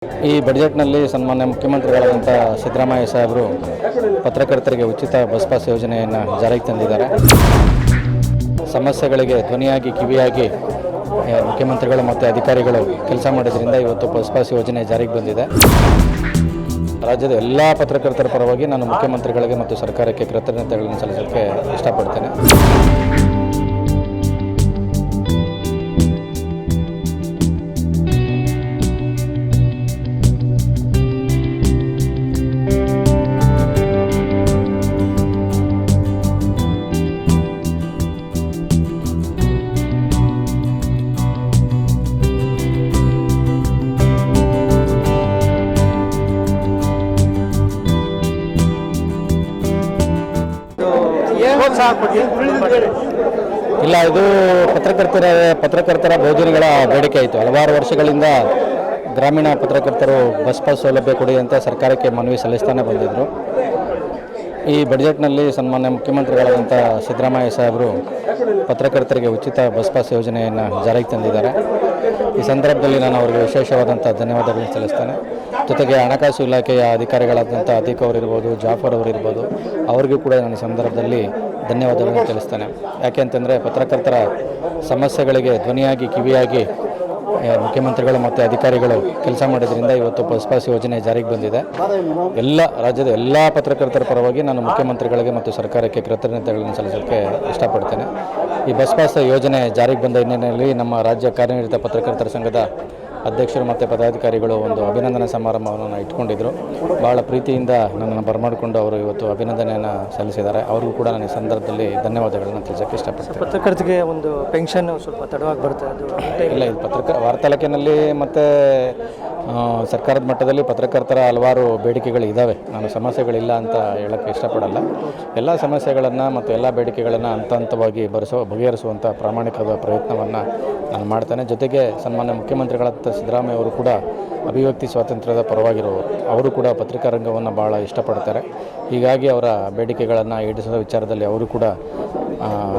ಈ ಬಜೆಟ್ನಲ್ಲಿ ಸನ್ಮಾನ್ಯ ಮುಖ್ಯಮಂತ್ರಿಗಳಾದಂಥ ಸಿದ್ದರಾಮಯ್ಯ ಸಾಹೇಬರು ಪತ್ರಕರ್ತರಿಗೆ ಉಚಿತ ಬಸ್ ಪಾಸ್ ಯೋಜನೆಯನ್ನು ಜಾರಿಗೆ ತಂದಿದ್ದಾರೆ. ಸಮಸ್ಯೆಗಳಿಗೆ ಧ್ವನಿಯಾಗಿ ಕಿವಿಯಾಗಿ ಮುಖ್ಯಮಂತ್ರಿಗಳು ಮತ್ತು ಅಧಿಕಾರಿಗಳು ಕೆಲಸ ಮಾಡೋದ್ರಿಂದ ಇವತ್ತು ಬಸ್ ಪಾಸ್ ಯೋಜನೆ ಜಾರಿಗೆ ಬಂದಿದೆ. ರಾಜ್ಯದ ಎಲ್ಲ ಪತ್ರಕರ್ತರ ಪರವಾಗಿ ನಾನು ಮುಖ್ಯಮಂತ್ರಿಗಳಿಗೆ ಮತ್ತು ಸರ್ಕಾರಕ್ಕೆ ಕೃತಜ್ಞತೆಗಳನ್ನು ಸಲ್ಲಿಸಲಿಕ್ಕೆ ಇಷ್ಟಪಡ್ತೇನೆ. ಇಲ್ಲ, ಇದು ಪತ್ರಕರ್ತರ ಬಹುದಿನಗಳ ಬೇಡಿಕೆ ಆಯಿತು. ಹಲವಾರು ವರ್ಷಗಳಿಂದ ಗ್ರಾಮೀಣ ಪತ್ರಕರ್ತರು ಬಸ್ ಪಾಸ್ ಸೌಲಭ್ಯ ಕೊಡಿ ಅಂತ ಸರ್ಕಾರಕ್ಕೆ ಮನವಿ ಸಲ್ಲಿಸ್ತಾನೆ ಬಂದಿದ್ದರು. ಈ ಬಜೆಟ್ನಲ್ಲಿ ಸನ್ಮಾನ್ಯ ಮುಖ್ಯಮಂತ್ರಿಗಳಾದಂಥ ಸಿದ್ದರಾಮಯ್ಯ ಸಾಹೇಬರು ಪತ್ರಕರ್ತರಿಗೆ ಉಚಿತ ಬಸ್ ಪಾಸ್ ಯೋಜನೆಯನ್ನು ಜಾರಿಗೆ ತಂದಿದ್ದಾರೆ. ಈ ಸಂದರ್ಭದಲ್ಲಿ ನಾನು ಅವರಿಗೆ ವಿಶೇಷವಾದಂಥ ಧನ್ಯವಾದಗಳನ್ನು ಸಲ್ಲಿಸ್ತೇನೆ. ಜೊತೆಗೆ ಹಣಕಾಸು ಇಲಾಖೆಯ ಅಧಿಕಾರಿಗಳಾದಂಥ ಅತೀಕ್ ಅವರಿರ್ಬೋದು, ಜಾಫರ್ ಅವರಿರ್ಬೋದು, ಅವರಿಗೂ ಕೂಡ ನಾನು ಈ ಸಂದರ್ಭದಲ್ಲಿ ಧನ್ಯವಾದಗಳನ್ನು ತಿಳಿಸ್ತೇನೆ. ಯಾಕೆ ಅಂತಂದರೆ ಪತ್ರಕರ್ತರ ಸಮಸ್ಯೆಗಳಿಗೆ ಧ್ವನಿಯಾಗಿ ಕಿವಿಯಾಗಿ ಮುಖ್ಯಮಂತ್ರಿಗಳು ಮತ್ತು ಅಧಿಕಾರಿಗಳು ಕೆಲಸ ಮಾಡೋದ್ರಿಂದ ಇವತ್ತು ಬಸ್ ಪಾಸ್ ಯೋಜನೆ ಜಾರಿಗೆ ಬಂದಿದೆ. ರಾಜ್ಯದ ಎಲ್ಲ ಪತ್ರಕರ್ತರ ಪರವಾಗಿ ನಾನು ಮುಖ್ಯಮಂತ್ರಿಗಳಿಗೆ ಮತ್ತು ಸರ್ಕಾರಕ್ಕೆ ಕೃತಜ್ಞತೆಗಳನ್ನು ಸಲ್ಲಿಸಲಿಕ್ಕೆ ಇಷ್ಟಪಡ್ತೇನೆ. ಈ ಬಸ್ ಪಾಸ್ ಯೋಜನೆ ಜಾರಿಗೆ ಬಂದ ಹಿನ್ನೆಲೆಯಲ್ಲಿ ನಮ್ಮ ರಾಜ್ಯ ಕಾರ್ಯನಿರತ ಪತ್ರಕರ್ತರ ಸಂಘದ ಅಧ್ಯಕ್ಷರು ಮತ್ತು ಪದಾಧಿಕಾರಿಗಳು ಒಂದು ಅಭಿನಂದನಾ ಸಮಾರಂಭವನ್ನು ಇಟ್ಕೊಂಡಿದ್ದರು. ಭಾಳ ಪ್ರೀತಿಯಿಂದ ನನ್ನನ್ನು ಬರಮಾಡಿಕೊಂಡು ಅವರು ಇವತ್ತು ಅಭಿನಂದನೆಯನ್ನು ಸಲ್ಲಿಸಿದ್ದಾರೆ. ಅವ್ರಿಗೂ ಕೂಡ ನಾನು ಈ ಸಂದರ್ಭದಲ್ಲಿ ಧನ್ಯವಾದಗಳನ್ನು ತಿಳಿಸೋಕ್ಕೆ ಇಷ್ಟಪಡ್ತೀನಿ. ಪತ್ರಕರ್ತರಿಗೆ ಒಂದು ಪೆನ್ಷನ್ ಸ್ವಲ್ಪ ತಡವಾಗಿ ಬರುತ್ತೆ, ಅದು ಇಲ್ಲ, ಇದು ವಾರ್ತಾಲಾಖೆಯಲ್ಲಿ ಮತ್ತು ಸರ್ಕಾರದ ಮಟ್ಟದಲ್ಲಿ ಪತ್ರಕರ್ತರ ಹಲವಾರು ಬೇಡಿಕೆಗಳು ಇದ್ದಾವೆ. ನಾನು ಸಮಸ್ಯೆಗಳಿಲ್ಲ ಅಂತ ಹೇಳೋಕ್ಕೆ ಇಷ್ಟಪಡಲ್ಲ. ಎಲ್ಲ ಸಮಸ್ಯೆಗಳನ್ನು ಮತ್ತು ಎಲ್ಲ ಬೇಡಿಕೆಗಳನ್ನು ಹಂತ ಹಂತವಾಗಿ ಬಗೆಹರಿಸುವಂಥ ಪ್ರಾಮಾಣಿಕವಾದ ಪ್ರಯತ್ನವನ್ನು ನಾನು ಮಾಡ್ತೇನೆ. ಜೊತೆಗೆ ಸನ್ಮಾನ್ಯ ಮುಖ್ಯಮಂತ್ರಿಗಳಾದ ಸಿದ್ದರಾಮಯ್ಯ ಅವರು ಕೂಡ ಅಭಿವ್ಯಕ್ತಿ ಸ್ವಾತಂತ್ರ್ಯದ ಪರವಾಗಿರುವವರು. ಅವರು ಕೂಡ ಪತ್ರಿಕಾ ರಂಗವನ್ನು ಭಾಳ ಇಷ್ಟಪಡ್ತಾರೆ. ಹೀಗಾಗಿ ಅವರ ಬೇಡಿಕೆಗಳನ್ನು ಈಡೇರಿಸುವ ವಿಚಾರದಲ್ಲಿ ಅವರು ಕೂಡ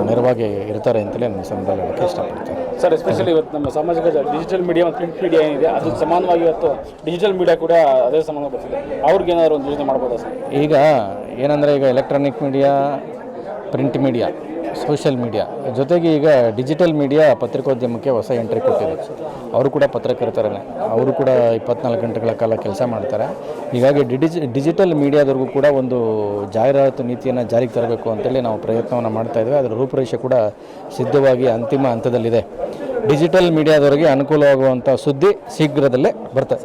ನೆರವಾಗಿ ಇರ್ತಾರೆ ಅಂತಲೇ ನಾನು ಸಂದರ್ಭದಲ್ಲಿ ಹೇಳೋಕ್ಕೆ ಇಷ್ಟಪಡ್ತೇನೆ. ಸರ್, ಎಸ್ಪೆಷಲಿ ಇವತ್ತು ನಮ್ಮ ಸಾಮಾಜಿಕ ಡಿಜಿಟಲ್ ಮೀಡಿಯಾ ಮತ್ತು ಪ್ರಿಂಟ್ ಮೀಡಿಯಾ ಏನಿದೆ ಅದು ಸಮಾನವಾಗಿ ಇವತ್ತು ಡಿಜಿಟಲ್ ಮೀಡಿಯಾ ಕೂಡ ಅದೇ ಸಂಬಂಧ ಬರ್ತಿದೆ. ಅವ್ರಿಗೇನಾದ್ರು ಒಂದು ಯೋಜನೆ ಮಾಡ್ಬೋದಾ ಸರ್? ಈಗ ಏನಂದರೆ, ಈಗ electronic media, print media, social media ಜೊತೆಗೆ ಈಗ ಡಿಜಿಟಲ್ ಮೀಡಿಯಾ ಪತ್ರಿಕೋದ್ಯಮಕ್ಕೆ ಹೊಸ ಎಂಟ್ರಿ ಕೊಟ್ಟಿದೆ. ಅವರು ಕೂಡ ಪತ್ರಕರ್ತರೇ. ಅವರು ಕೂಡ 24 ಗಂಟೆಗಳ ಕಾಲ ಕೆಲಸ ಮಾಡ್ತಾರೆ. ಹೀಗಾಗಿ ಡಿಜಿಟಲ್ ಮೀಡಿಯಾದವ್ರಿಗೂ ಕೂಡ ಒಂದು ಜಾಹೀರಾತು ನೀತಿಯನ್ನು ಜಾರಿಗೆ ತರಬೇಕು ಅಂತೇಳಿ ನಾವು ಪ್ರಯತ್ನವನ್ನು ಮಾಡ್ತಾಯಿದ್ದೇವೆ. ಅದರ ರೂಪುರೇಷೆ ಕೂಡ ಸಿದ್ಧವಾಗಿ ಅಂತಿಮ ಹಂತದಲ್ಲಿದೆ. ಡಿಜಿಟಲ್ ಮೀಡಿಯಾದವರಿಗೆ ಅನುಕೂಲವಾಗುವಂಥ ಸುದ್ದಿ ಶೀಘ್ರದಲ್ಲೇ ಬರ್ತದೆ.